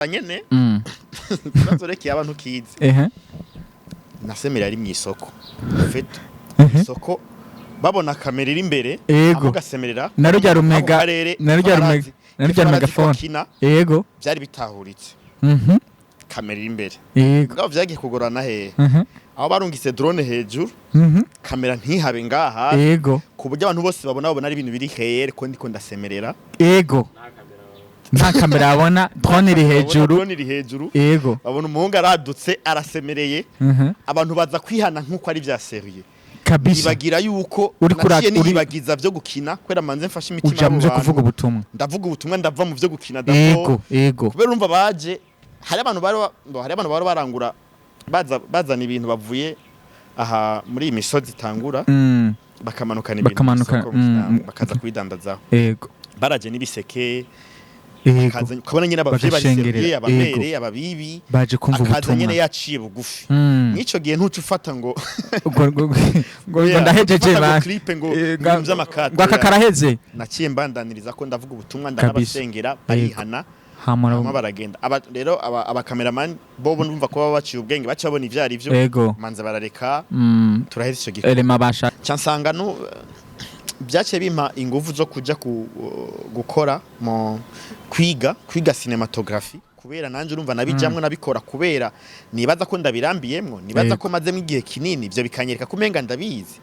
nyene turazoreke abantu kizi nasemera ari mwisoko fete isoko babona kamera iri imbere aho gasemerera narujya rumega narujya megafone yego byari bitahuritse kamera iri imbere yego ngabo vyagiye kugorana he aho barungise drone hejuru kamera ntihabe ngaha yego kuburyo abantu bose babona ari ibintu biri here ko ndiko ndasemerera yego nta kamera abona drone iri hejuru yego babona umuhungu aradutse arasemereye abantu baza kwihana nkuko ari vya serie kabisa ibagira yuko naciye nibagiza vyo gukina kwera manze mfashe imitima y'abantu kuvuga ubutumwa ndavuga ubutumwa ndava mu vyo gukina yego kubera urumva baje hari abantu bari barangura bazana ibintu bavuye aha muri iyi misozi itangura bakamanukana ibintu bakaza kwidandazaho yego baraje n'ibiseke kabona nyine abavye bari abamere ababibi baje kumva ubutumwa akaza nyine yaciye bugufi nico gihe ntucu ufata ngo ndahejeje ba clip ngo vy'amakati ngo akakaraheze naciye mbandaniriza ko ndavuga ubutumwa ndanabasengera barihana hama baragenda rero abakameramani bo bumva ko baba baciye ubwenge baca babona ivyari vyo manze barareka turaheze ico gihe elema basha cyansanga no byaciye bimpa ingufu zo kuja gukora mu kwiga cinematography kubera nanje urumva nabijamwe nabikora kubera nibaza ko ndabirambiyemwo nibaza ko mazemo igihe kinini ivyo bikanyereka kumenga ndabizi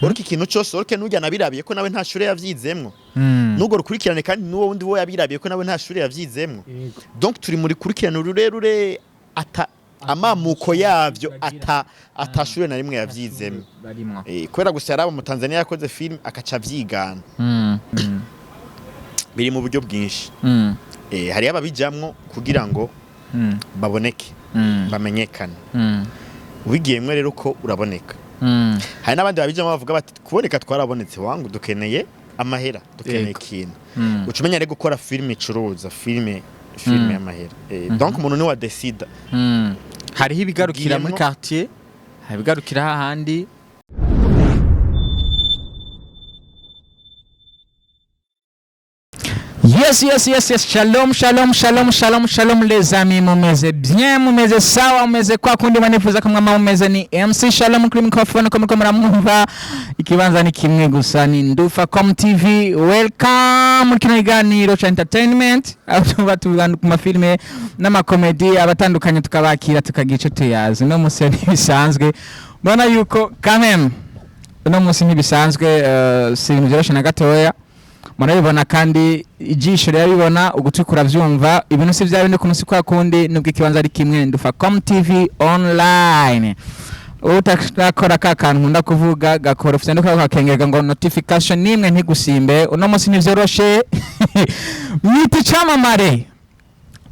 uriki kintu cyose urike nujya nabirabiye ko nawe nta shure yavyizemwo nugo rukurikirane kandi nuwo wundi wo yabirabiye ko nawe nta shure yavyizemwo donc turi muri kurikirana ururerure amamuko yavyo atashure na rimwe yavyizemwo kwera gusa yarabo mu Tanzania yakoze film akaca vyigana biri mu buryo bwinshi hari ababijamwo kugira ngo baboneke bamenyekane wigiyemwe rero ko uraboneka hari n'abandi babijamwo bavuga bati kuboneka twarabonetse wangu dukeneye amahera dukeneye ikintu ucumenya rero gukora film icuruza film y'amahera donc umuntu ni wa decide hariho ibigarukira muri quartier hari ibigarukira hahandi Yes. Shalom les amis, mumeze bien, mumeze sawa, mumeze kwa kundi manifuza kumwe mumeze ni MC Shalom kuri microphone ko muramwumva ikibanza ni kimwe gusa ni Ndufacom TV. Welcome muri kino kiganiro cha entertainment aho tubana ku mafilme n'amakomedi abatandukanye tukabakira tukagira ico tuyazi no musi bisanzwe mbona yuko quand même no musi ntibisanzwe si ibintu byoroshye na gatoya murabibona kandi ijisho ryabibona ugutukura vyumva ibintu si bya bindi kunusi kwa kundi nubwo ikibanza ari kimwe Ndufacom TV online utakora kakantu nkunda kuvuga gakora ufite ndo kakengega ngo notification nimwe ntigusimbe uno munsi nivyoroshe mwite chamamare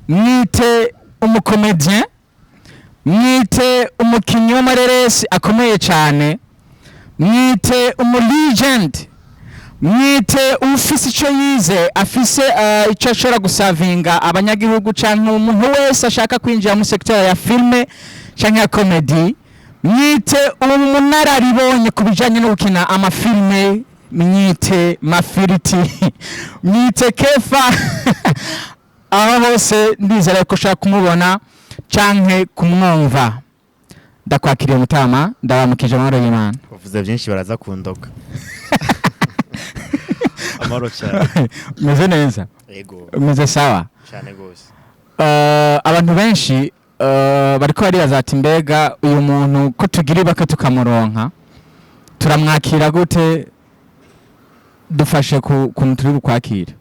mwite umukomedien mwite umukinyi w'amareresi akomeye cyane mwite legend mwite ufise ico yize afise ico ashobora gusavinga abanyagihugu canke umuntu wese ashaka kwinjira mu secteur ya filme canke ya comedy mwite umunararibonye kubijanye no gukina amafilme mwite mafiriti mwite kefa aho hose ndizera ko ushaka kumubona canke kumwumva ndakwakiriye mutama ndabamukije amahoro y'Imana uvuze byinshi baraza kundoga amaro cyane meze neza yego meze sawa cyane gose abantu benshi bariko baribaza ati mbega uyu muntu ko tugira ibaka tukamuronka turamwakira gute dufashe kuntu turi bukwakira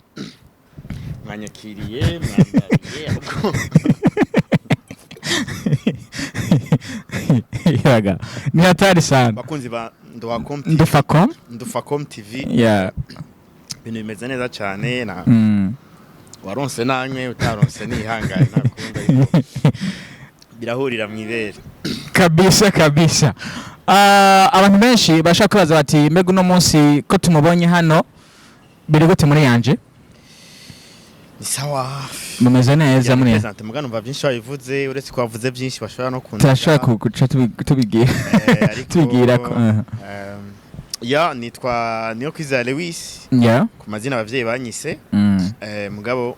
mwanyakiriye mwambariye uko yaga ni hatari sana bakunzi ba Ndufacom TV yeah bintu bimeze neza cyane na waronse nanywe utaronse nihangane nakunda birahurira mwibere kabisa abantu benshi bashaka kubaza bati mbega no munsi ko tumubonye hano biri gute muri yanje ni sawa mumeze neza muri presente mugano mva byinshi babivuze uretse ko bavuze byinshi bashobora no kunda turashaka kuca tubigira ko nitwa Niyokwizera Lewis yeah ku mazina abavyeyi banyise mugabo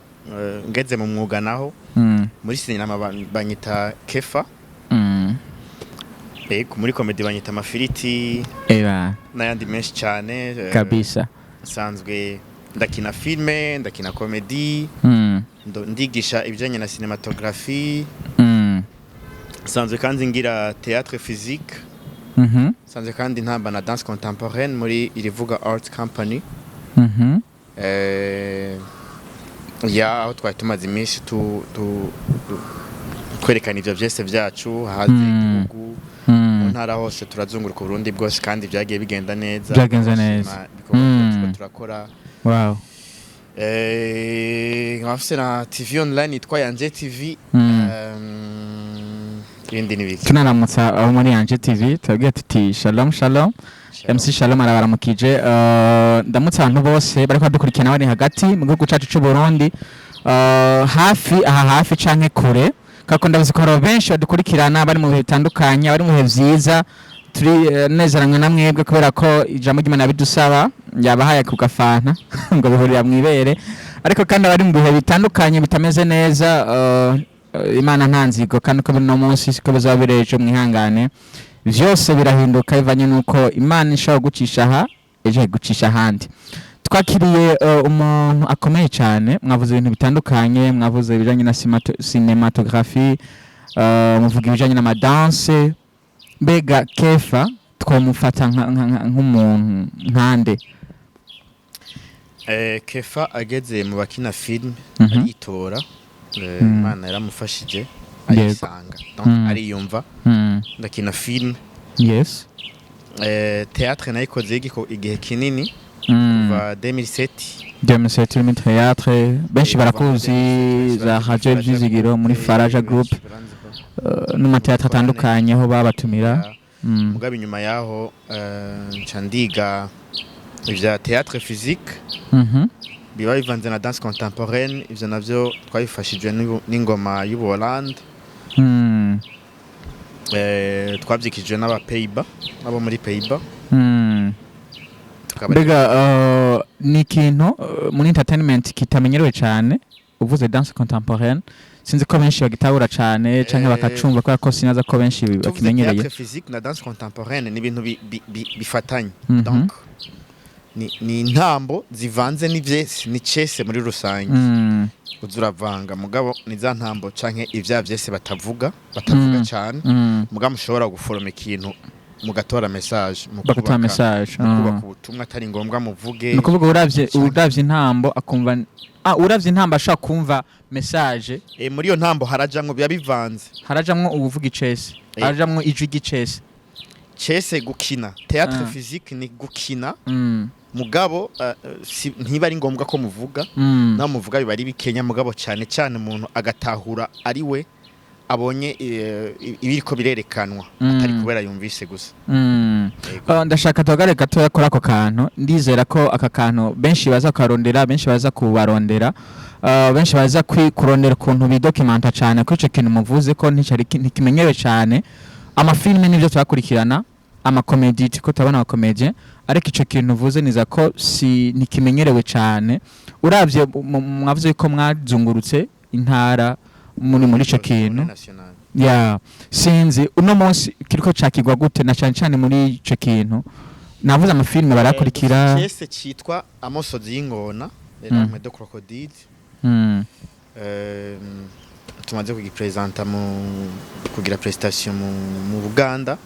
ngeze mu mwuga naho muri sinema banyita Kefa muri komedi banyita Amafiriti n'ayandi menshi cyane kabisa. nsanzwe ndakina filme, ndakina komedi, ndigisha ibijyanye na cinematography, nsanzwe kandi ngira théâtre physique, nsanzwe kandi ntamba na danse contemporaine muri Irivuga Art Company. Aho twari tumaze iminsi twerekana ibyo byese byacu hanze y'igihugu, mu ntara hose turazunguruka Burundi bwose kandi byagiye bigenda neza. Byagenze neza. Turakora. Wow. Nkafise na TV online yitwa Yanje TV. Ibindi nibiki. Tunaramutsa aho muri Yanje TV tubabwiye tuti shalom shalom. MC Shalom arabaramukije. Ndamutsa abantu bose bariko badukurikirana bari hagati mu gihugu cyacu cy'u Burundi, hafi canke kure, kako ndabizi ko hari benshi badukurikirana bari mu bihe bitandukanye, bari mu bihe vyiza. Turi nezeranywe na mwebwe kubera ko ijambo ry'Imana bidusaba yabahaye ku gafanta ngo bihurira mwibere, ariko kandi bari mu bihe bitandukanye bitameze neza. Imana ntanzigo kandi ko bino munsi siko bizabireje, mwihangane, vyose birahinduka bivanye nuko Imana ishobora gucisha aha eje gucisha ahandi. Twakiriye umuntu akomeye cyane, mwavuze ibintu bitandukanye, mwavuze ibijanye na cinematography, muvuga ibijanye na danse. Mbega Kefa twamufata nk'umuntu nkande? Kefa ageze mu bakina film aritora, Imana yaramufashije ayisanga, donc ariyumva, ndakina film. Yes. Théâtre nayikoze igihe kinini kuva 2007 muri théâtre, benshi barakuzi za Radio Vyizigiro muri Faraja Group n'amateatro atandukanye aho babatumira. Mugabe inyuma yaho nca ndiga ivya théâtre physique, biba bivanze na danse contemporaine. Ivyo navyo twabifashijwe n'ingoma y'u Hollande, twavyikijwe n'aba-Pays-Bas, abo muri Pays-Bas. Mbega ni ikintu muri entertainment kitamenyerewe cyane, uvuze danse contemporaine, sinzi ko benshi bagitabura cyane canke bakacumva ko ko sinaza ko benshi bakimenyereye. Théâtre physique na danse contemporaine ni ibintu bifatanye, donc ni intambo zivanze n'ivyese, ni cese muri rusange. Uzuravanga mugabo ni za ntambo canke ivya vyese batavuga cyane, mugabo mushobora guforoma ikintu mugatora message, mukubaka message, mukubaka ubutumwa atari ngombwa muvuge. No kuvuga uravye intambo akumva, uravye intambo ashaka kumva message. Muri iyo ntambo harajamwo biba bivanze, harajamwo ubuvuga icese, harajamwo ijwi gicese. Cese gukina, théâtre physique ni gukina, mugabo ntiba ari ngombwa ko muvuga, na muvuga biba ari bikenya, mugabo cyane cyane umuntu agatahura ari we abonye ibiriko birerekanwa, atari kubera yumvise gusa. Ndashaka tugare gato yakora ako kantu, ndizera ko aka kantu benshi baza karondera, benshi baza kubarondera, benshi baza kurondera ukuntu bidocumenta cyane ko ico kintu muvuze ko ntikimenyerewe cyane. Amafilme nivyo twakurikirana, amakomedi ko tabana abakomedie, ariko ico kintu uvuze niza ko ntikimenyerewe cyane. Uravye mwavuze ko mwazungurutse intara muri ico kintu. Sinzi uno munsi kiriko cakigwa gute na cyane muri ico kintu. Navuze amafilme barakurikira. Cyese citwa Amosozi y'ingona, Larme de Crocodile. Tumaze kugipresenta kugira prestation mu Buganda,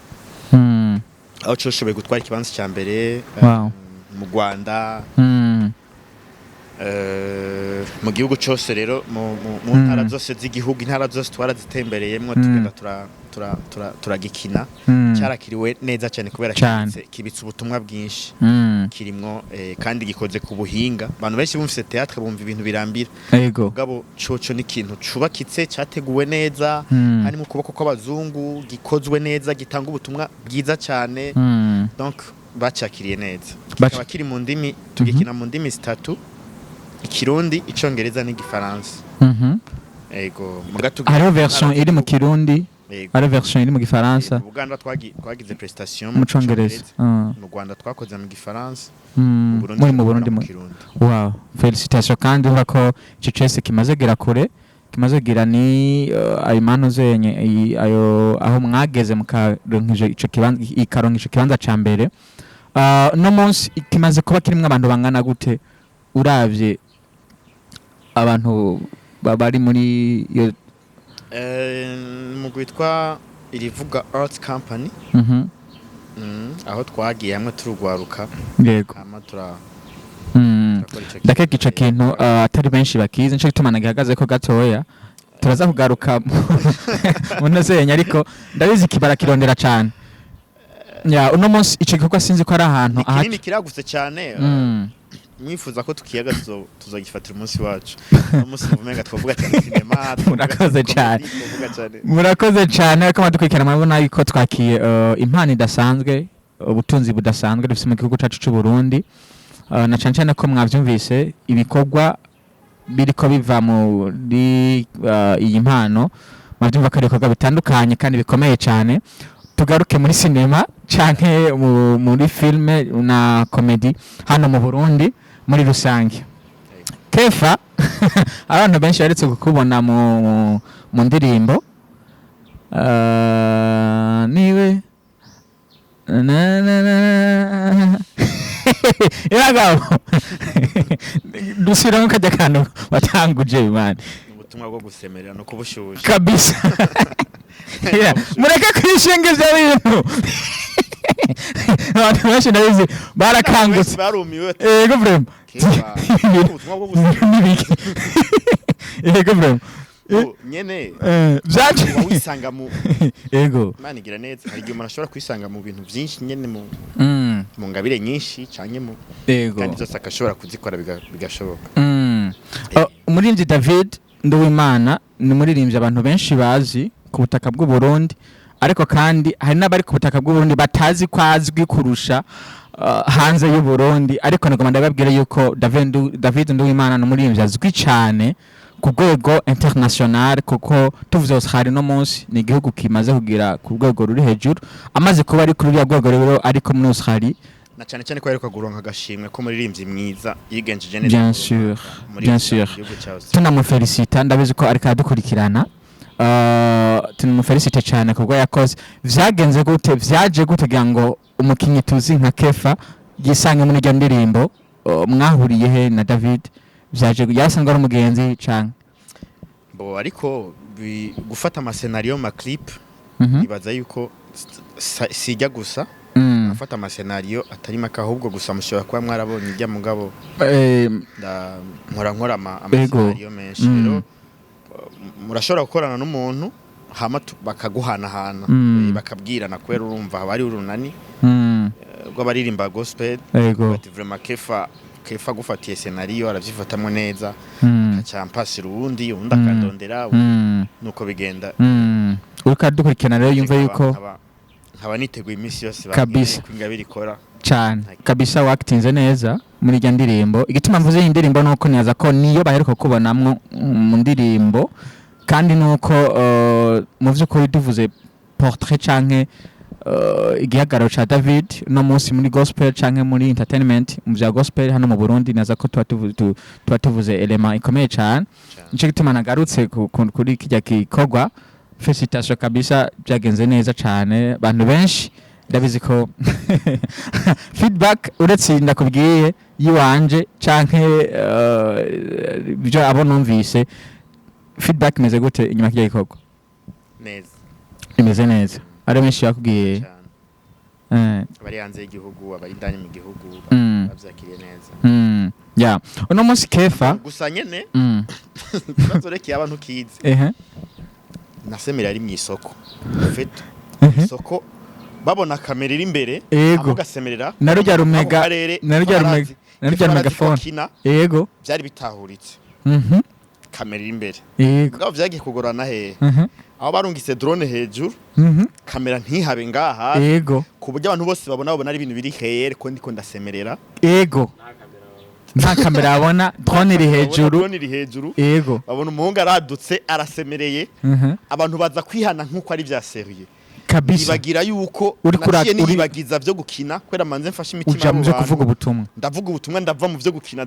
aho cyoshoboye gutwara ikibanza cya mbere mu Rwanda, mu gihugu cyose. Rero mu ntara zose z'igihugu, intara zose twarazitembereyemo, tugenda turagikina. Cyarakiriwe neza cyane kubera kibitse ubutumwa bwinshi, kirimwo kandi gikoze ku buhinga. Abantu benshi bumvise théâtre bumva ibintu birambira, mugabo coco ni ikintu cubakitse, cyateguwe neza, hari mu kuboko kw'abazungu, gikozwe neza, gitanga ubutumwa bwiza cyane, donc bacakiriye neza. Kikaba kiri mu ndimi, tugikina mu ndimi zitatu: Ikirundi, Icongereza n'igifaransa. Ego hariho version iri mu Kirundi, Yego. ari version iri mu gifaransa Mu Uganda twagize prestation mu Congereza. mu Rwanda twakoze mu Gifaransa muri mu Burundi mu mu Kirundi. wow felicitation kandi urabona ko icyo cyese kimaze gera kure kimaze gira ni ayo mano zenye ayo aho mwageze mukaronkije ico kibanza ikaronkije kibanza ca mbere no munsi kimaze kuba kirimwe abantu bangana gute uravye abantu bari muri iyo mu gwitwa irivuga Arts Company aho twagiye hamwe turugwaruka yego ama ndakeka ico kintu atari benshi bakizi nco gituma nagihagaze ko gatoya turaza kugaruka munozenya ariko ndabizi kibara kirondera cyane ya uno munsi ico gikorwa sinzi ko ari ahantu kinini kiragutse cyane mwifuza ko tukiyaga tuzogifatira umunsi wacu umunsi muvumenga twavuga cyane cinema murakoze cyane ariko madukurikirana murabona yuko twakiye impano idasanzwe ubutunzi budasanzwe dufite mu gihugu cyacu cy'u Burundi na cyane ko mwavyumvise ibikorwa biriko biva muri iyi mpano mwavyumva ko ari ibikorwa bitandukanye kandi bikomeye cyane tugaruke muri sinema canke muri filme na comedy hano mu Burundi muri rusange Kefa abantu benshi baretse kukubona mu ndirimbo niwe iragabo dusubiramo kajya kantu watanguje man ubutumwa bwo gusemerera no kubushusha kabisa mureke kwishinga ivyo bintu abantu benshi ndabizi barakangutse barumiwe yego vrema ubutumwa bwo gusemerera yego vrema nyene byaje wisanga mu yego Imana igira neza hari igihe umuntu ashobora kwisanga mu bintu byinshi nyene mu ngabire nyinshi canke mu yego kandi zose akashobora kuzikora bigashoboka umuririmbyi David Nduwimana ni umuririmbyi abantu benshi bazi ku butaka bw'u Burundi ariko kandi hari n'abari ku butaka bw'u Burundi batazi ko azwi kurusha hanze y'u Burundi ariko nagomba ndababwira yuko David Nduwimana ni umuririmbyi azwi cyane ku rwego international kuko tuvuze Oscar no munsi ni igihugu kimaze kugira ku rwego ruri hejuru amaze kuba ari kuri ya rwego rero ariko muri Oscar na cyane ko yaruka guronka agashimwe ko muririmbyi mwiza yigenjeje neza bien sûr tunamufelicita ndabizi ko ariko adukurikirana tunamufelicite cyane kubwo yakoze vyagenze gute vyaje gute kugira ngo umukinyi tuzi nka Kefa yisange muri iyo ndirimbo mwahuriye he na David vyaje yasanga ari umugenzi cyane ariko gufata amasenariyo ma clip ibaza yuko sijya gusa afata amasenariyo atari maka ahubwo gusa mushobora kuba mwarabonye ijya mugabo nkora amasenariyo menshi rero murashobora gukorana n'umuntu hama bakaguhanahana bakabwirana kubera urumva haba ari urunani rw'abaririmba gospel bati vraiment Kefa gufatiye senariyo aravyifatamwe neza acampasira uwundi akandondera nuko bigenda ukadukurikirana rero yumva yuko nkaba niteguye iminsi yose kwingabira ikora cyane kabisa wakitinze neza muri iyo ndirimbo igituma mvuze iyi ndirimbo nuko niyaza ko niyo baheruka kubonamwo mu ndirimbo kandi nuko mu vy'ukuri tuvuze portrait canke igihagararo ca David no munsi muri gospel canke muri entertainment mu vya gospel hano mu Burundi naza ko tuba tuvuze element ikomeye cyane nico gituma nagarutse kuri kijya gikorwa felicitation kabisa byagenze neza cyane abantu benshi ndabizi ko feedback uretse ndakubwiye yiwanje canke byo abo numvise feedback imeze gute inyuma y'iki gikorwa neza imeze neza ari benshi yakubwiye bari hanze y'igihugu abari ndani mu gihugu bavyakiriye neza ya uno munsi Kefa gusa nyene bazoreki abantu kizi nasemera ari mu isoko feto isoko babona kamera iri imbere aho gasemerera narujya rumega megafone yego byari bitahuritse kamera iri imbere ngabo vyagiye kugorana he aho barungise drone hejuru kamera ntihabe ngaha yego ku buryo abantu bose babona ari ibintu biri here ko ndiko ndasemerera yego nta kamera yabona drone iri hejuru drone iri hejuru yego babona umuhungu aradutse arasemereye abantu baza kwihana nkuko ari bya serie kabisa ibagira yuko uri naciye nibagiza byo gukina kwera manze mfashe imitima uja mu byo kuvuga ubutumwa ndavuga ubutumwa ndava mu byo gukina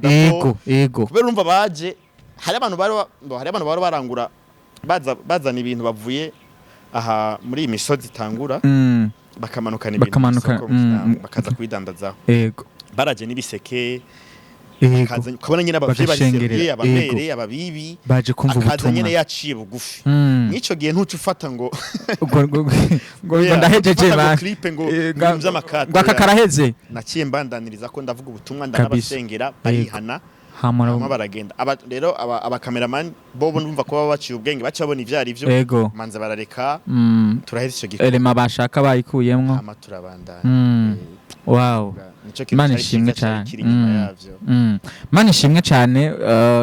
yego kubera urumva baje hari abantu bari barangura bazana ibintu bavuye aha muri iyi misozi itangura bakamanukana ibintu bakaza kwidandazaho yego baraje n'ibiseke yego kabona nyine abavye bari abamere ababibi baje kumva ubutumwa akaza nyine yaciye bugufi nico gihe ntucu ufata ngo ngo ndahejeje ba clip ngo by'amakati ngo akakaraheze naciye mbandaniriza ko ndavuga ubutumwa ndanabasengera barihana hama baragenda rero abakameramani bo numva ko baba baciye ubwenge bacabona ivyari byo manze barareka turaheze ico gihe elema bashaka bayikuyemwo hama turabandana wow Imana ishimwe cyane Imana ishimwe cyane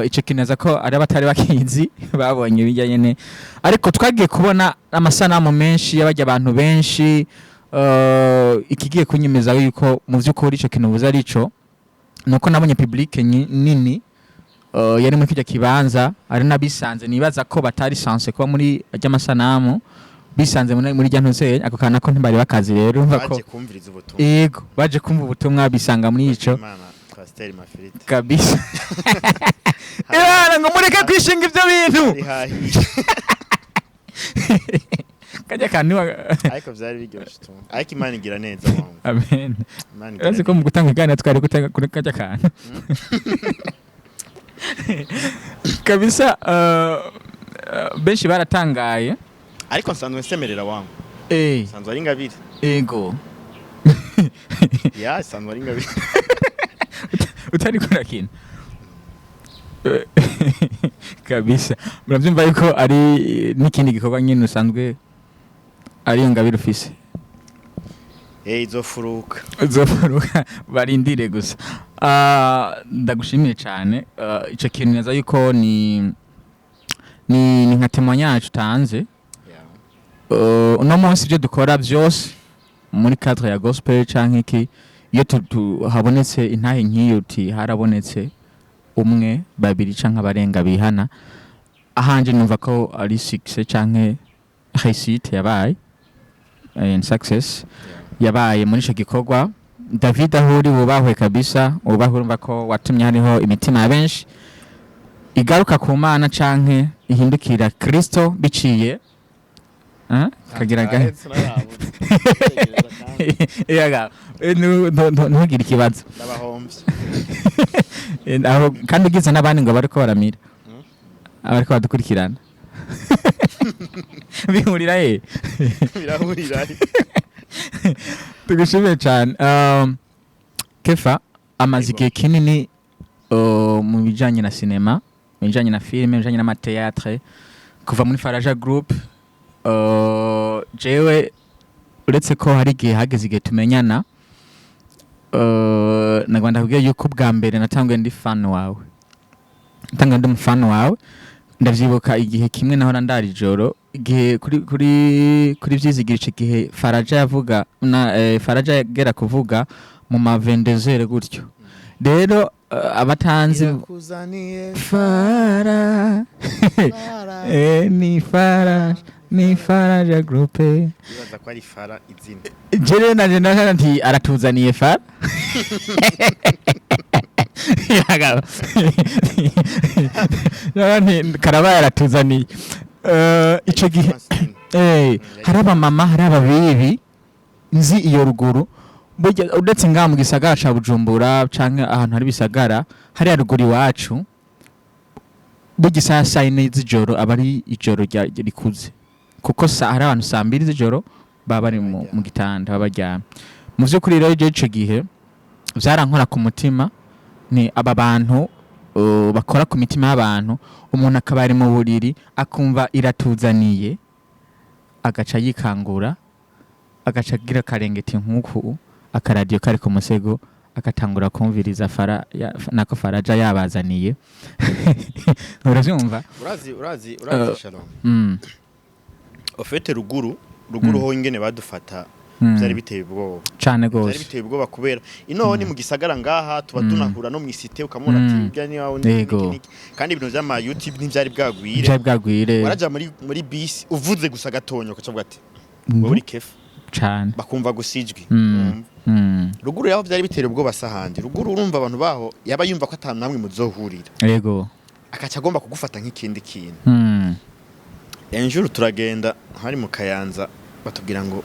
icyo kineza ko ari abatari bakizi babonye bijyanye ne ariko twagiye kubona amasanamu menshi y'abajya abantu benshi ikigiye kunyemeza yuko mu by'ukuri icyo kintu buza arico nuko nabonye public nini yari muri kijya kibanza ari nabisanze nibaza ko batari sanse kuba muri ajya amasanamu bisanze muri jyantuze ako kana ko ntibari bakazi rero umva ko baje kumviriza ubutumwa yego baje kumva ubutumwa bisanga muri ico kabisa ngo mureke kwishinga ivyo bintu kajya kantu ariko vyari biryoshe tu ariko Imana igira neza wangu amen urazi ko mu gutanga igana twari gutanga kuri kajya kantu kabisa benshi baratangaye ariko nsanzwe nsemerera wangu nsanzwe ari ngabiri yego nsanzwe ari ngabiri utari kurakina kabisa murabyumva yuko ari n'ikindi gikorwa nyine usanzwe ari ngabiri ufise izofuruka barindire gusa ndagushimiye cyane icyo kintu neza yuko ni nka témoignage utanze uno munsi ibyo dukora byose muri cadre ya gospel canke iki iyo habonetse intahe nk'iyo uti harabonetse umwe babiri canke abarenga bihana ahanje numva ko ari success canke réussite yabaye success yabaye muri ico gikorwa David ahuri bubahwe kabisa ubahurumva ko watumye hariho imitima ya benshi igaruka ku Mana canke ihindukira Kristo biciye kagira gahe yaga ntugire ikibazo aho kandi ugize n'abandi ngo bariko baramira abariko badukurikirana bihurira birahurira tugushimiye cyane Kefa amaze igihe kinini mu bijanye na cinema mu bijanye na filime mu bijanye n'amateatre kuva muri Faraja Group jewe uretse ko hari igihe hageze igihe tumenyana nagwanda kubwiye yuko bwa mbere natanguye ndi fan wawe ndi umufan wawe ndavyibuka igihe kimwe naho ndari joro igihe kuri vyizigira ico gihe Faraja yavuga Faraja yagera kuvuga mu ma 22h gutyo rero abatanzi Fara ni Faraja Group ibaza ko ari Fara izina jere naje nti aratuzaniye Fara nani karabaye aratuzaniye ico gihe hari abamama hari ababibi nzi iyo ruguru udetse ngaha mu gisagara ca Bujumbura canke ahantu hari bisagara hari ruguru iwacu bugisasa ine z'ijoro abari ijoro rikuze kuko hari abantu 2 z'ijoro baba bari mu gitanda babaryamye mu vy'ukuri rero ico gihe vyarankora ku mutima ni aba bantu bakora ku mitima y'abantu umuntu akabari mu buriri akumva iratuzaniye agaca yikangura agaca agira karengeti nk'uku akaradiyo kari ku musego agatangura kumviriza nako Faraja yabazaniye uravyumva urazi Shalom ofete ruguru ho ingene badufata byari biteye ubwoba cyane byari gose biteye ubwoba kubera ino ni mu gisagara ngaha tuba tunahura no mwisite ukamubona ati ibya ni wawe Yego. kandi ibintu by'ama YouTube ntivyari bwagwire byari bwagwire waraja muri bus uvuze gusa gatonyo ukacavuga ati wowe uri kefu cyane bakumva gusijwi Mm. ruguru yaho byari bitera ubwoba sahandi ruguru urumva abantu baho yaba yumva ko atanu namwe muzohurira yego akaca agomba kugufata nk'ikindi kintu Mm. enjuru turagenda hari mu Kayanza batubwira ngo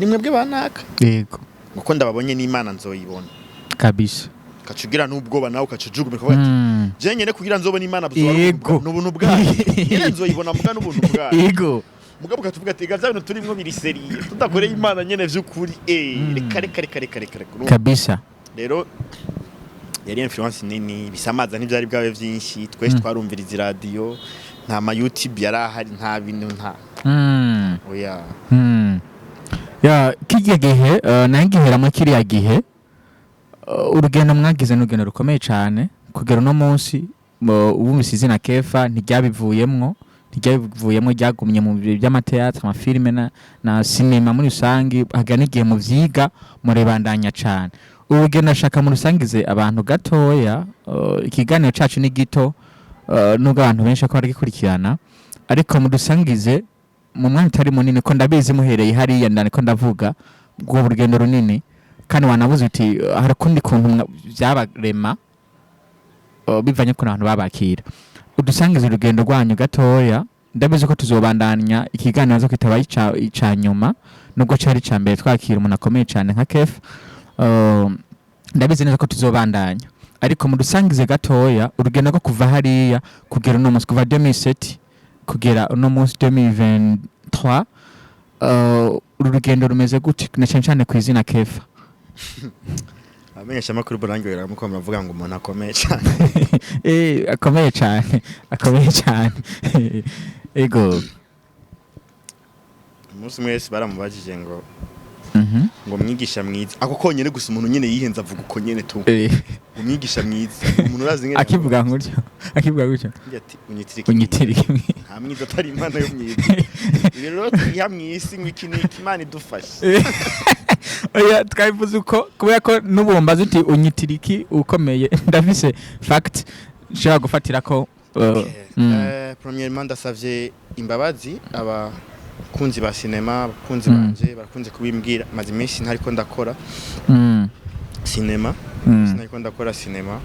ni mwebwe banaka yego ngo ko ndababonye n'Imana nzoyibona kabisa kacugira n'ubwoba nawe ukacujuguma ko bati je nyene kugira nzobona Imana buzoba Yego. n'ubuntu bwayo nyene nzoyibona muga n'ubuntu bwayo yego muga bukatuvuga ati gavya bintu turimwo biri seriye tudakoreye Imana nyene vy'ukuri reka kabisa rero yari influence nini bisamaza n'ivyari bwawe vyinshi twese twarumviriza radio nta ma YouTube yarahari nta bintu nta oya ya kijya gihe nangihera mu kiriya gihe urugendo mwagize n'urugendo rukomeye cyane kugera no munsi ubu misizina kefa ntiryabivuyemwo ryagumye mu by'amateatro amafilme na cinema muri rusangi hagana igihe mu vyiga murebandanya cyane urugendo ashaka mu rusangize abantu gatoya ikiganiro cacu ni gito nubwo abantu benshi ko baragikurikirana ariko mu dusangize mu mwanya utari munini ko ndabizi muhereye hariya ndani ko ndavuga bwo urugendo runini kandi wanabuze uti hari kundi kuntu byabarema bivanye ko abantu babakira udusangize urugendo rwanyu gatoya ndabizi ko tuzobandanya ikiganiro zo kwitaba ica nyuma nubwo cyari ca mbere twakira umuntu akomeye cyane nka Kef ndabizi neza ko tuzobandanya ariko mu dusangize gatoya urugendo rwo kuva hariya kugera no munsi kuva 2007 kugera no munsi 2023 urugendo rumeze gute na cyane ku izina Kefa amenyesha makuru burangirira muko muravuga ngo umuntu akomeye cyane akomeye cyane ego umunsi mwese baramubajije ngo mwigisha mwiza ako konyene gusa umuntu nyene yihenza avuga uko nyene tu umwigisha mwiza umuntu urazi ngene akivuga gutyo ati unyitirike nta mwiza atari imana yo mwiza rero turiha mwisi ngwiki imana idufashe oya twabivuze uko kubera ko n'ubumbaza uti unyitiriki ukomeye ndafise fact nshaka gufatira ko premièrement ndasavye imbabazi abakunzi ba cinema abakunzi banje barakunze kubimbwira maze iminsi ntariko ndakora cinema sinariko ndakora cinema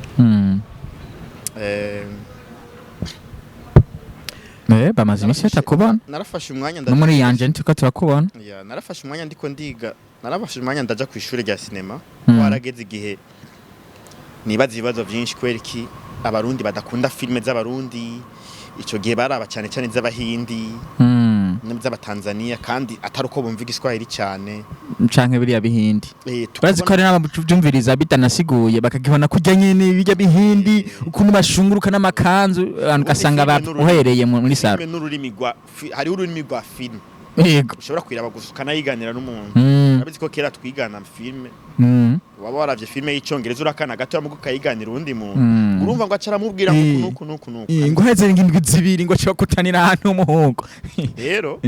bamaze iminsi atakubona narafashe umwanya no muri yanje ntiko turakubona narafashe umwanya ndiko ndiga narafashe umwanya ndaja ku ishuri rya cinema warageze igihe nibaza ibibazo byinshi kwereki abarundi badakunda filme z'abarundi ico gihe baraba cyane cyane z'abahindi n'iz'abatanzania kandi atari uko bumva igiswahili cyane canke biriya bihindi urazi ko ari n'ababyumviriza bitanasiguye bakagihona kujya nyene bijya bihindi ukuntu bashunguruka n'amakanzu ugasanga uhereye muri saro hari ururimi rwa filme yego ushobora kwiraba gusa ukanayiganira n'umuntu urabizi ko kera twigana filme waba waravye filme y'icongereza urakana gato yamugo kayiganira undi muntu urumva ngo acaramubwira ngo nuku ngo heze ngindwi zibiri ngo cyo kutanira ahantu umuhungu rero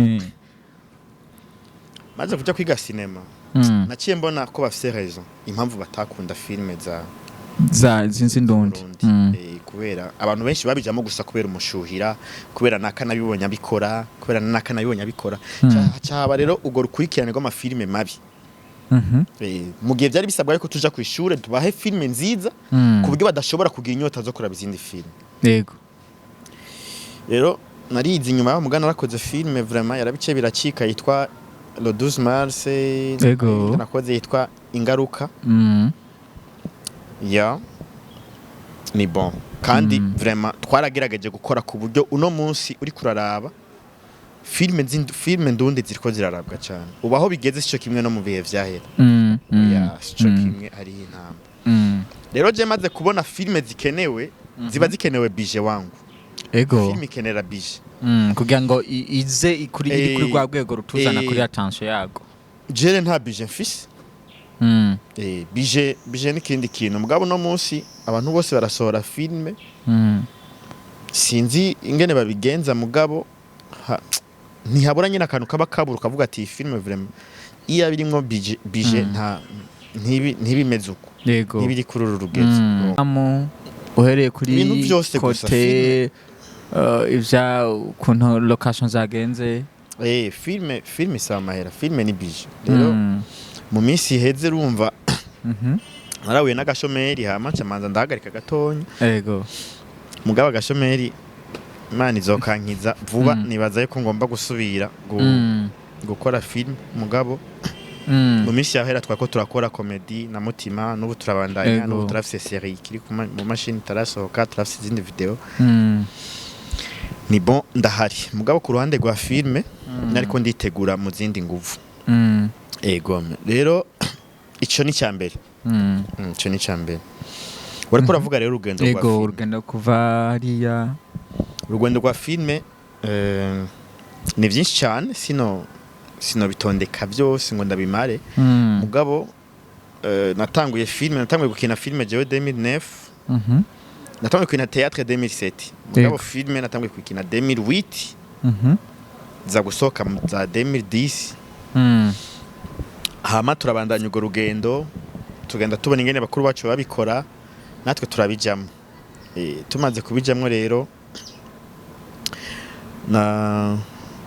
maze kuja kwiga cinema naciye mbona ko bafise raison impamvu batakunda filme zinzi ndundi kubera abantu benshi babijamo gusa kubera umushuhira kubera nakanabibonye abikora kubera nakanabibonye abikora cyaba rero ugo rukurikirane rw'amafilme mabi mu gihe byari bisabwa ko tuja ku ishure tubahe filme nziza ku buryo badashobora kugira inyota zo kuraba izindi filme yego rero narizi nyuma yo mugana narakoze filme vraiment yarabice biracika yitwa Le 12 Mars nakoze yitwa Ingaruka ya ni bon kandi vraiment twaragerageje gukora ku buryo uno munsi uri kuraraba filme ndundi ziriko zirarabwa cyane ubaho bigeze cyo kimwe no mu bihe vyahera ya cyo kimwe ari intamba rero je maze kubona filme zikenewe ziba zikenewe budget wangu ego filme ikenera budget kugira ngo ize kuri rwa rwego rutuzana kuri attention yago jere nta budget mfise bije n'ikindi kintu mugabo no munsi abantu bose barasohora filme sinzi ingene babigenza mugabo ntihabura nyine akantu kaba kabura ukavuga ati filme vraiment iyo birimwo bije nta ntibimeze uko yego ntibiri kuri uru rugezi uhereye kuri ibintu byose gusa kote ivya kuntu location zagenze filme isaba amahera filme ni bije rero mu minsi iheze urumva narahuye n'agashomeri hama ncamanza ndahagarika gatonya yego mugabo agashomeri Imana izokankiza vuba nibaza yuko ngomba gusubira gukora film mugabo mu minsi yahera twako turakora comedy na mutima n'ubu turabandanya n'ubu turafise série kiri mu machine tarasohoka turafise izindi video ni bon ndahari mugabo ku ruhande rwa filme nariko nditegura mu zindi nguvu ego rero ico ni cyambere ico ni cyambere wariko uravuga rero urugendo rwa filme ego urugendo kuva hariya urugendo rwa filme ni byinshi cyane sino bitondeka byose ngo ndabimare mugabo natanguye gukina filme jewe 2009 natanguye gukina théâtre 2007 mugabo filme natanguye gukina 2008 za gusohoka za 2010 hama turabandanya urwo rugendo tugenda tubona ingene bakuru bacu babikora natwe turabijamo tumaze kubijamo rero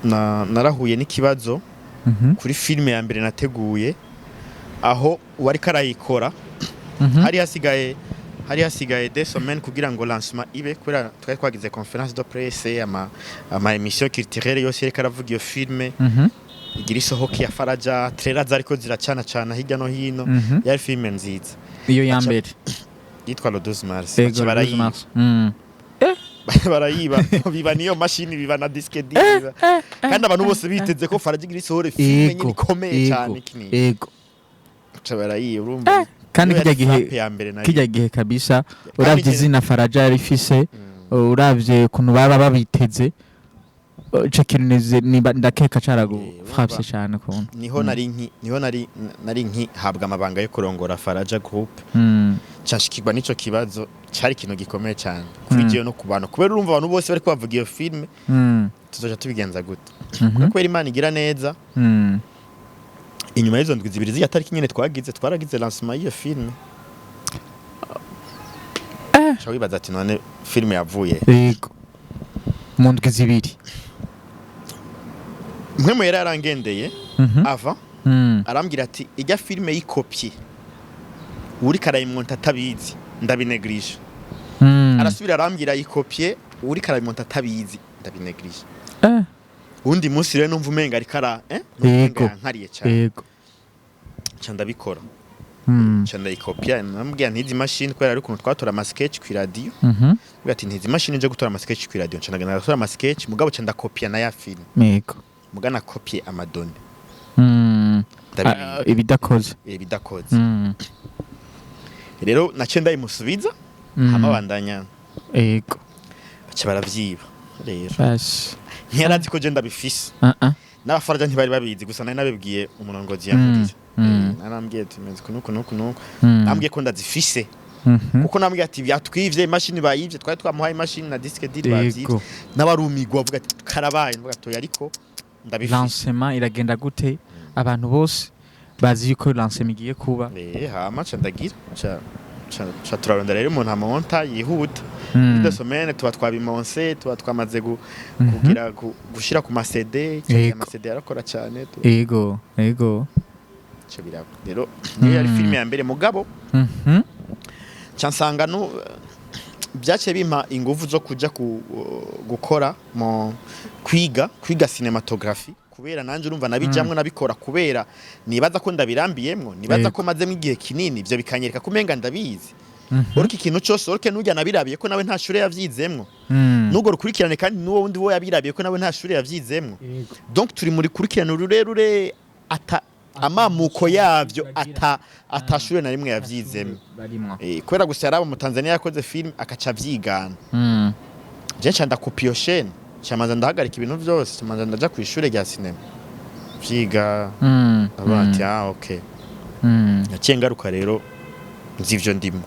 narahuye n'ikibazo kuri filme ya mbere nateguye aho wari karayikora hari hasigaye des semaines kugira ngo lancement ibe kubera twari twagize conférence de presse ama émission culturelle yose yari karavuga iyo filme igira isohoke ya Faraja trailer zariko ziracana cana hirya no hino yari filme nziza iyo ya mbere yitwa Le 12 Mars barayiba biba niyo machine biba na disque diva kandi abantu bose biteze ko Faraja igira isohore filme nyine ikomeye cyane kini yego barayiba urumva kandi kijya gihe kabisa uravye izina Faraja yarifise uravye kuntu baba babiteze ico kintu ndakeka caragufashe cyane kuntu niho nari nki habwa amabanga yo kurongora Faraja Group cyashikirwa nico kibazo cyari kintu gikomeye cyane kuri giye no kubana kubera urumva abantu bose bari kwavuga iyo filme tuzoja tubigenza gute kubera Imana igira neza inyuma y'izo ndwi zibiri z'ya tariki nyene twaragize lancement y'iyo filme wibaza ati none filme yavuye yego mu ndwi zibiri mwe yari arangendeye ava arambwira ati ijya filme y'ikopie uri karayimonta tabizi ndabineglige arasubira arambwira y'ikopie uri karayimonta tabizi ndabineglige undi munsi rero numva umenga ari kara yego nkariye cyane yego cyanda bikora cyanda y'ikopie nambwira ntizi machine kwera ari kuntu twatora ama sketch ku radio ati ntizi machine nje gutora ama sketch ku radio cyanda gutora ama sketch mugabo cyanda copie na ya film yego mugana copie amadone ibidakoze rero nace ndayimusubiza amabandanya yego bace baravyiba rero basi ntiyarazi ko je ndabifise n'abafaraja ntibari babizi gusa nari nabibwiye umurongozi yamuriye narambwiye tumeze kunuko nambwiye ko ndazifise kuko nambwiye ati byatwivye imashini bayivye twari twamuhaye imashini na disque dit bavyivye n'abarumigwa bavuga ati karabaye mvuga to yariko ndabifise lancement iragenda gute abantu bose bazi yuko lancement igiye kuba hama ndagira cha turarondera rero umuntu amonta yihuta de semaine tuba twabimonse tuba twamaze kugira gushira ku ma CD ama CD arakora cyane yego cyo birabo rero niyo yari filme ya mbere mugabo cansanga no byace bimpa ingufu zo kuja gukora mu kwiga cinematography kubera nanje urumva nabijamwe nabikora kubera nibaza ko ndabirambiyemwo nibaza ko mazemo igihe kinini ivyo bikanyereka kumenga ndabizi uriki kintu cyose urike nujya nabirabiye ko nawe nta shure yavyizemwo nugo rukurikirane kandi nuwo wundi wo yabirabiye ko nawe nta shure yavyizemwo donc turi muri kurikirana rurerure amamuko yavyo atashure na rimwe yavyizemwo kubera gusa yaraba mu Tanzania yakoze film akaca vyigana je nca kopiyo chaîne cyamaze ndahagarika ibintu byose cyamaze ndaja ku ishure rya cinema vyiga abati okay yaciye ngaruka rero nzivyo ndimo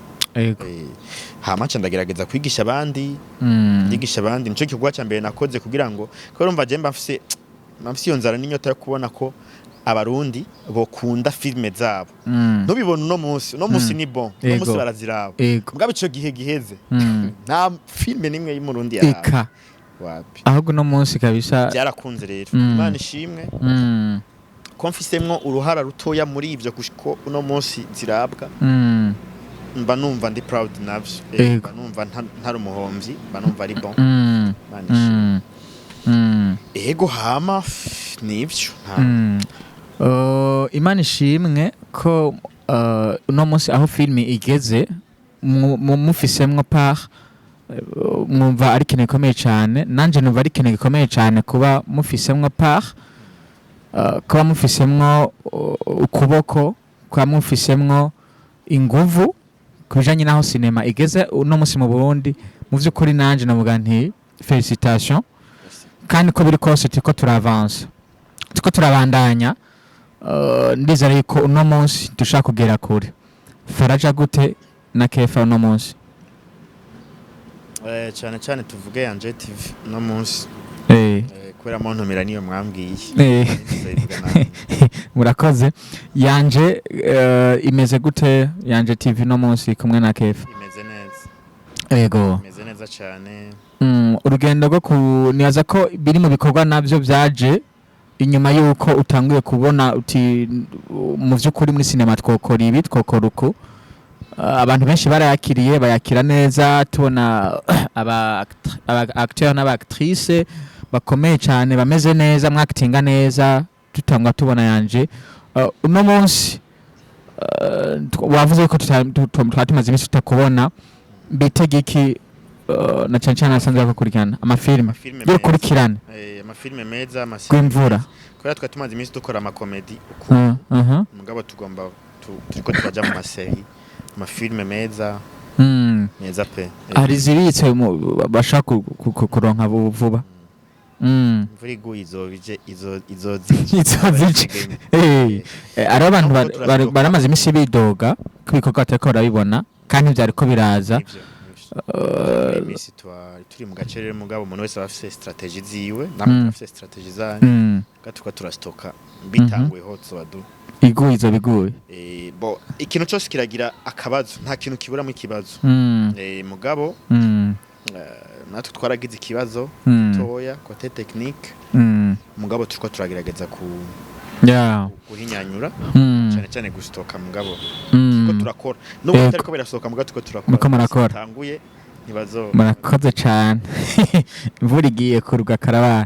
hama nca ndagerageza kwigisha abandi ndigisha abandi nico kigwa cya mbere nakoze kugira ngo ko urumva je mfise iyo nzara n'inyota yo kubona ko abarundi bokunda filme zabo ntubibone uno munsi ni bon uno Yego. munsi baraziraba Yego. mugabo ico gihe giheze nta filme nimwe y'umurundi eka yaraba wapi ahubwo no munsi kabisa byarakunze rero Imana ishimwe ko mfisemwo uruhara rutoya muri ivyo gushiko uno munsi zirabwa mba numva ndi proud navyo Yego. mba numva ntari umuhomvyi mba numva ari bon Imana ishimwe ego hama nivyo Imana ishimwe ko uno munsi aho filime igeze mufisemwo part mwumva ari ikintu gikomeye cyane nanje numva ari ikintu gikomeye cyane kuba mufisemwo part kuba mufisemwo ukuboko kuba mufisemwo inguvu ku bijanye n'aho sinema igeze uno munsi mu Burundi mu vy'ukuri nanje navuga nti felicitation kandi ko biri kose turiko turavansa turiko turabandanya ndizera yuko uno munsi dushaka kugera kure Faraja gute na Kefa uno munsi cyane cyane tuvuge Yanje TV uno munsi kubera mu ntumira niyo mwambwiye murakoze Yanje imeze gute Yanje TV uno munsi kumwe na Kefa imeze neza yego imeze neza cyane urugendo rwo nibaza ko biri mu bikorwa navyo byaje inyuma yuko utanguye kubona uti mu vy'ukuri muri sinema twokora ibi twokora uko abantu benshi barayakiriye bayakira neza tubona aba acteur n'aba actrice bakomeye cyane bameze neza mwactinga neza tutangwa tubona Yanje uno munsi wavuze ko tumaze imisi tutakubona bitegeki na cyane cyane asanzwe bakurikirana amafilme yo kurikirana amafilme meza gwimvura kubera twa tumaze imisi dukora amakomedi mugabo tugomba turiko turaja mu maseri amafilme meza meza pe hari zibitse bashaka kuronka vuba imvura iguye izozije ari abantu baramaze imisi bidoga ko ibikorwa batariko barabibona kandi vyariko biraza imisi turi mu gace rero mugabo umuntu wese afise strategie ziwe namwe afise strategie zanyu gatuka turastoka bitanguye hotso badu iguye izo biguye bo ikintu cyose kiragira akabazo nta kintu kibura mu kibazo mugabo natwe twaragize ikibazo toya kote technique mugabo turiko turagerageza guhinyanyura cyane cyane gustoka mugabo ko turakora nubwo ariko birasohoka mugabo turiko turakora tanguye nibazo murakoze cyane imvura igiye kuruga karabana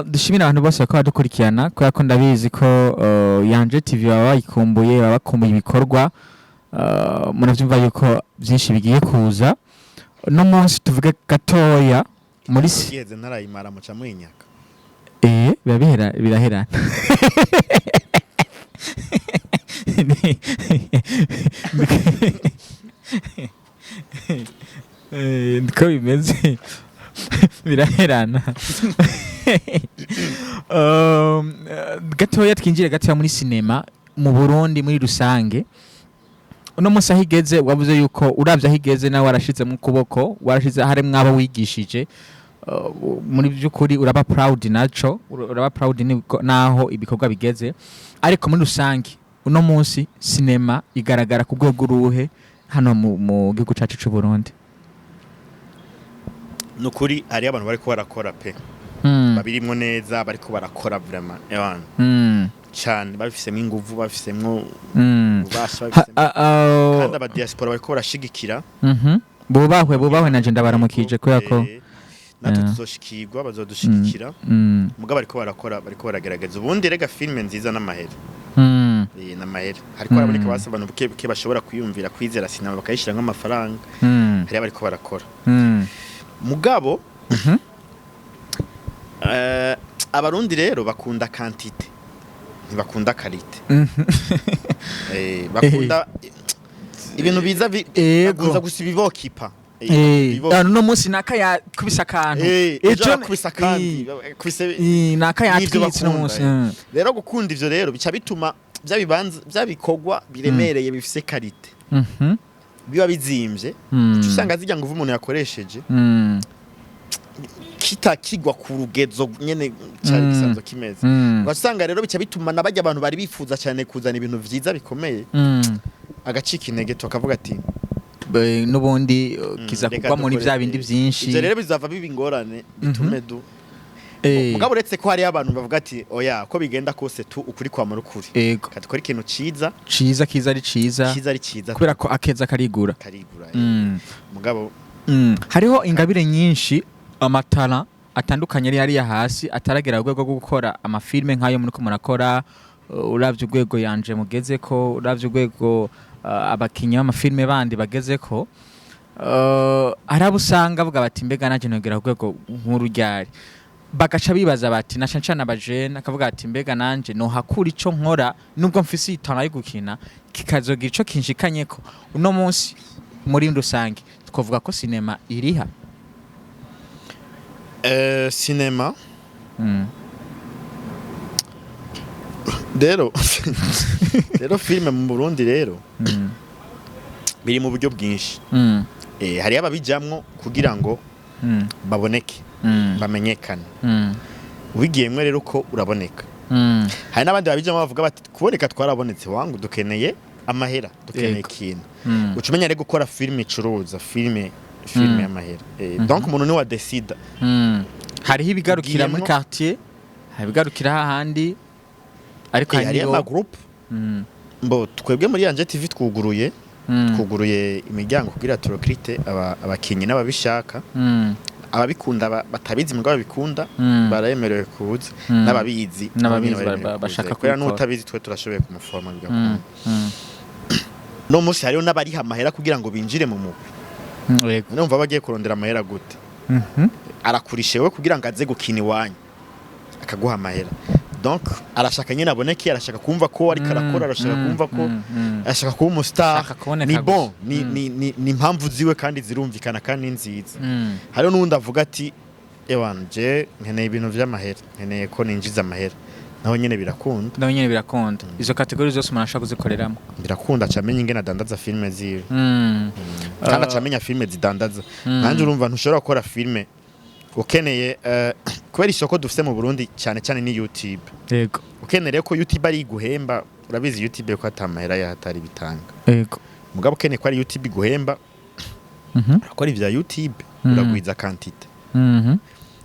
dushimira abantu bose bakaba badukurikirana kubera ko ndabizi ko Yanje TV baba bayikumbuye baba bakumbuye ibikorwa muravyumva yuko byinshi bigiye kuza no munsi tuvuge gatoya muri sigeze ntarayimara muca mwinyaka biraherana ndiko bimeze biraherana gatoya twinjire gatoya muri sinema mu Burundi muri rusange uno munsi ahigeze wavuze yuko uravye ahigeze nawe warashizemo ukuboko warashize haremwe abo wigishije muri by'ukuri uraba proud naco uraba proud naho ibikorwa bigeze ariko muri rusange uno munsi sinema igaragara ku rwego ruhe hano mu gihugu cyacu cy'u Burundi nukuri ari abantu bariko barakora pe babirimwo neza bariko barakora vraiment cyane babifisemo inguvu babifisemo ubasha kandi aba diaspora bariko barashigikira bubahwe nanje ndabaramukije kubera ko natwe tuzoshikirwa bazodushigikira mugabo bariko baragerageza ubundi rega filme nziza n'amahera n'amahera hariko haraboneka basa abantu buke bashobora kwiyumvira kwizera sinema bakayishira nk'amafaranga hari bariko barakora mugabo abarundi rero bakunda quantité ntibakunda qualité bakunda ibintu biza bakunza gusiba ivokipa no munsi naka ya kubisa kantu ejo kubisa kandi kubise naka ya twitse no munsi rero gukunda ivyo rero bica bituma byabikogwa biremereye bifise qualité biba bizimvye usanga zijya nguvu umuntu yakoresheje kitakigwa ku rugezo nyene cyari gisanzwe kimeze ugasanga rero bica bituma nabajya abantu bari bifuza cyane kuzana ibintu vyiza bikomeye agacika intege tukavuga ati n'ubundi kiza kugwa muri vya bindi vyinshi ivyo rero bizava biba ingorane bitume mugabo uretse ko hari abantu bavuga ati oya ko bigenda kose tu ukuri kwa marukuri katikora ikintu ciza kiza ari ciza kubera ko akeza karigura mugabo hariho ingabire nyinshi amatara atandukanye yari ya hasi ataragera urwego rwo gukora amafilme nk'ayo muri ko murakora uravye urwego yanje mugeze ko uravye urwego abakinnyi b'amafilme bandi bageze ko arabusanga avuga bati mbega naje nogera urwego nkuru ryari bagaca bibaza bati nashancana abajene akavuga ati mbega nanje no hakura ico nkora nubwo mfise itana yo gukina kikazogira ico kinshikanyeko uno munsi muri rusange twavuga ko cinema iriha cinema rero filime mu Burundi rero biri mu buryo bwinshi hari ababijamwo kugira ngo baboneke bamenyekane ubigiyemwe rero ko uraboneka hari n'abandi babijamwo bavuga bati kuboneka twarabonetse wangu dukeneye amahera dukeneye ikintu ucumenya rero gukora filime icuruza filime y'amahera donc umuntu ni wa decide hariho ibigarukira muri quartier hari ibigarukira hahandi ariko hari ama group mbo twebwe muri Yanje TV twuguruye imiryango kugira turokrite abakinyi n'ababishaka ababikunda batabizi mugabo babikunda barayemerewe kuza n'ababizi bashaka kubera n'utabizi twe turashoboye kumuforma bigakunda no musi hariho n'abariha amahera kugira ngo binjire mu mugwi numva bagiye kurondera amahera gute arakurishewe kugira ngo aze gukina iwanyu akaguha amahera donc arashaka nyine aboneke arashaka kumva ko ari karakora arashaka kumva ko arashaka kuba umustar ni bon ni impamvu ziwe kandi zirumvikana kandi nziza hariho n'undi avuga ati ewanje nkeneye ibintu vy'amahera nkeneye ko ninjiza amahera naho nyene birakunda izo kategori zose umuntu ashaka kuzikoreramo birakunda cyamenye ingene adandaza filme ziwe kandi acamenya filme zidandaza nanje urumva ntushobora gukora filme ukeneye kubera isoko dufite mu Burundi cyane cyane ni YouTube yego ukeneye ko YouTube ari guhemba urabizi YouTube ko atamahera yahatari bitanga yego mugabo ukeneye ko ari YouTube guhemba urakora ivya YouTube uragwiza quantité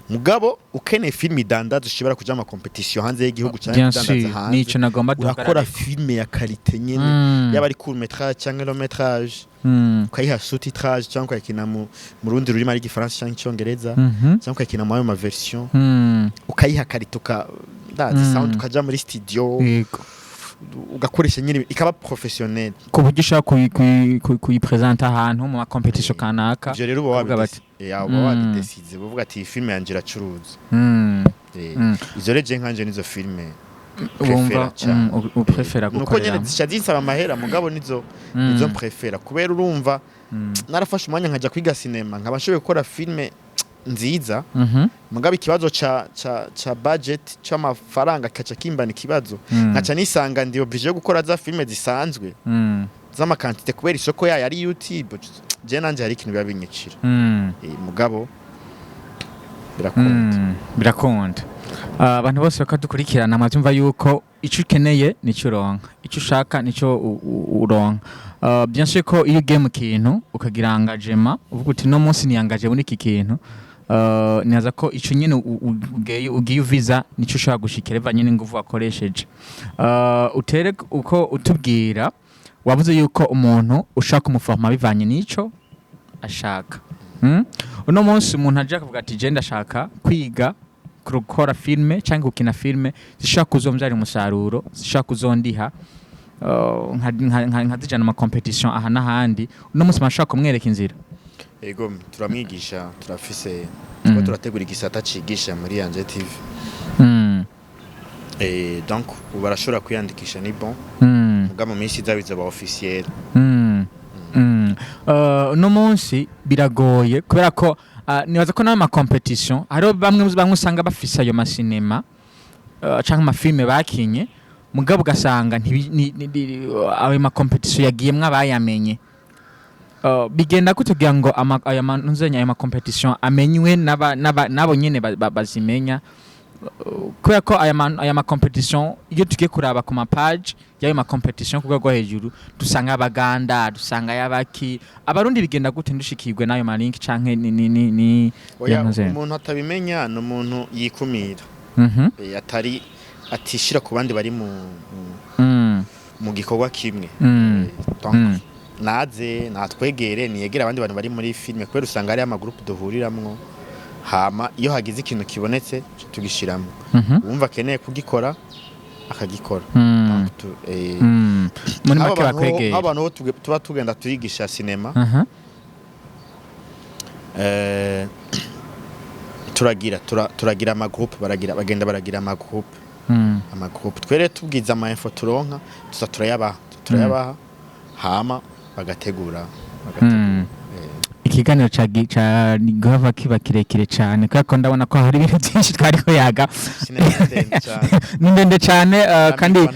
mugabo ukeneye filme idandaza ushobora kuja mu competition hanze y'igihugu cyane idandaza hanze nico nagomba urakora filme ya qualité nyene yaba ari court métrage cyangwa long métrage ukayiha sous-titrage cyangwa ukayikina mu rundi rurimi ari igifaransa cyangwa icyongereza cyangwa ukayikina mu ayo ma version ukayiha karituka ndazi sound ukaja muri studio ugakoresha nyine ikaba professionnel ku buryo ushaka kuyipresenta ahantu mu competition kanaka ivyo rero uba wabidesize uvuga ati filme yanje iracuruza izo reje nkanje nizo filme wumva uprefera gukora nuko nyene zishadisaba amahera mugabo nizo prefera kubera urumva narafashe umwanya nkaja kwiga cinema nkabashoboye gukora filme nziza mugabo ikibazo cha budget c'amafaranga kaca kimbana ikibazo nkaca nisanga ndi obligé gukora za filme zisanzwe zama quantité kubera isoko yayo ari YouTube je nanje hari ikintu bibabinyicira mugabo birakunda abantu bose bakadukurikirana amavyumva yuko ico ukeneye nico uronka ico ushaka nico uronka bien sûr ko iyo game ikintu ukagira engagement uvuga uti no munsi ni engagement muri iki kintu niaza ko ico nyene ugiye visa nico ushaka gushikira eva nyene nguvu wakoresheje utere uko utubwira wavuze yuko umuntu ushaka kumuforma bivanye nico ashaka uno munsi umuntu aje akavuga ati je ndashaka kwiga gukora filme cyangwa gukina filme zishaka kuzombyara umusaruro zishaka kuzondiha nkazijana mu competition aha n'ahandi uno munsi mashaka kumwereka inzira ego turamwigisha turafise twa turategura igisata cigisha muri Yanje TV donc ubarashobora kwiyandikisha ni bon mugabo minsi zabiza ba officiel uno munsi biragoye kubera ko nibaza ko n'ama competition hariho bamwe usanga bafise ayo masinema canke amafilme bakinye mugabo ugasanga ayo ma competition yagiyemwo abayamenye bigenda kutugira ngo aya manuzenya aya ma competition amenywe nabo nyene bazimenya kubera ko aya ma competition iyo tugiye kuraba ku ma page y'ayo ma competition ku rwego hejuru dusanga abaganda dusanga yabaki abarundi bigenda gute ndushikirwe nayo ma link canke ni umuntu atabimenya no umuntu yikumira atari atishira ku bandi bari mu gikorwa kimwe donc naze natwegere niyegera abandi bantu bari muri filme kubera usanga ari ama groupe duhuriramwo hama iyo hagize ikintu kibonetse tugishiramo wumva keneye kugikora akagikora muri make bakwegeye abantu tuba tugenda turigisha cinema turagira ama groupe bagenda baragira ama groupe twere tubwiza ama info turonka turayabaha hama bagategura ikiganiro ca gava kiba kirekire cyane kako ndabona ko hari ibintu byinshi twariko yaga ni ndende cyane kandi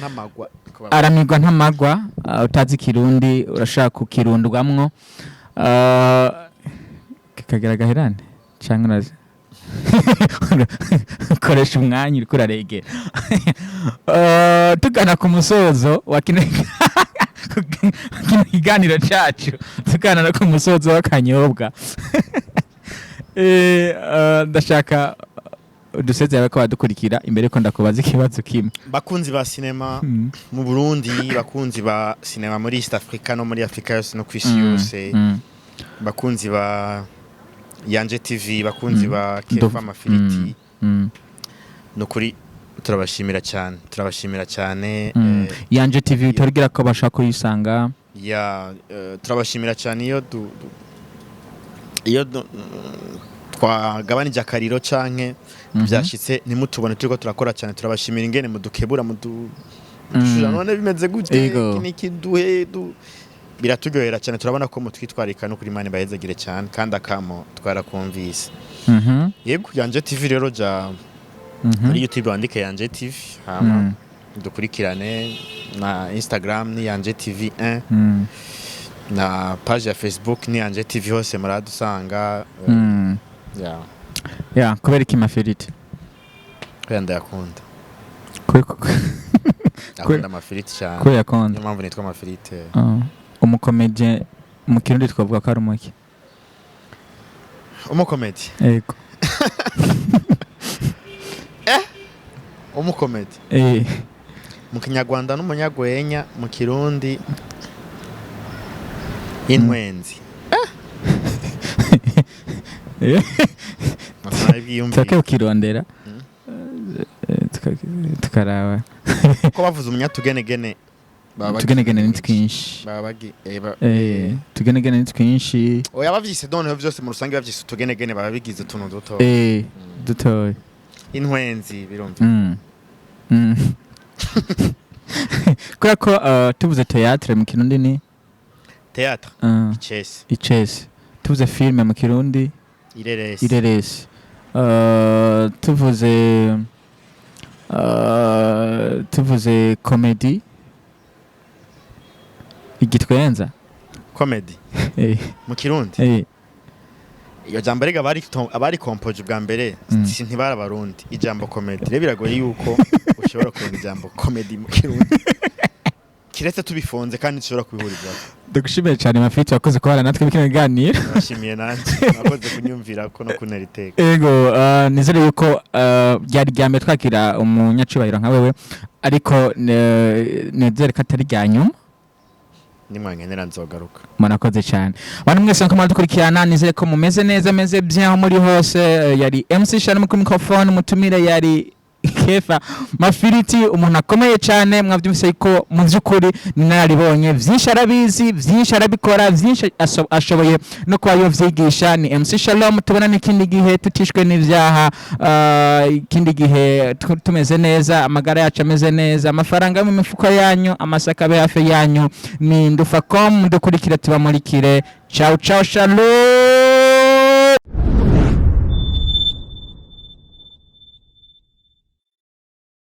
aramigwa ntamagwa utazi kirundi urashaka kukirundwamwo kikagira gahirane cyangwa nazi koresha umwanya uri kuraregera tugana ku musozo wa kino kiganiro cyacu tugana no ku musozo w'akanyobwa ndashaka dusezera ko badukurikira imbere ko ndakubaza ikibazo kimwe bakunzi ba cinema mu Burundi bakunzi ba cinema muri East Africa no muri Africa yose no kwisi yose bakunzi ba Yanje TV bakunzi ba Kefa Mafiliti no kuri turabashimira cyane Yanje TV utorigira ko bashaka kuyisanga turabashimira cyane iyo twagabanije akariro canke byashitse nimutubone turiko turakora cyane turabashimira ingene mudukebura none bimeze gute niki duhe biraturyohera cyane turabona ko mutwitwarika no kuri Imana bahezagire cyane kandi akamo twarakumvise yego Yanje TV rero muri YouTube wandike Yanje TV hama dukurikirane na Instagram ni Yanje TV 1 na page ya Facebook ni Yanje TV hose muradusanga kubera iki Mafiliti kwenda yakunda akunda Mafiliti cyane ko yakunda niyo mpamvu nitwa Mafiliti umukomedie mu kirundi twavuga ko ari umuki umukomedie yego umukomedie mu Kinyarwanda n'umunyagwenya mu Kirundi intwenzi Taka ukirondera tukaraba ko bavuze umunyatugenegene tugenegene ni twinshi tugenegene ni twinshi oya bavyise none byose mu rusange bavyise tugenegene babigize tuntu duto dutoye intwenzi birumva kubera ko tuvuze théâtre mu Kirundi ni théâtre icese tuvuze filme mu Kirundi ireresi tuvuze comedy igitwenza comedy mu Kirundi iyo jambo rega abari compoje bwa mbere ntibara barundi ijambo comedy rero biragoye yuko ushobora kuvuga ijambo comedy mu Kirundi kiretse tubifonze kandi dushobora kubihuriza ndagushimiye cyane Mafiliti wakoze kubana natwe bikino biganiro nashimiye nanjye nakoze kunyumvira ko no kunera iteka yego nizere yuko byari ryame twakira umunyacubahiro nka wewe ariko nezere ko atari ryanyuma nimwangenera nzogaruka murakoze cyane abantu mwese nko muradukurikirana nizere ko mumeze neza meze bien muri hose yari MC Shalom ku microphone mutumire yari Kefa Mafiliti umuntu akomeye cyane mwavyumvise ko mu byukuri naribonye byinshi arabizi byinshi arabikora byinshi ashoboye no kuba yovyigisha ni MC Shalom tubona n'ikindi gihe tutishwe n'ivyaha ikindi gihe tumeze neza amagara yacu ameze neza amafaranga mu mifuko yanyu amasaka be hafi yanyu ni Ndufa.com dukurikira tubamurikire ciao ciao shalom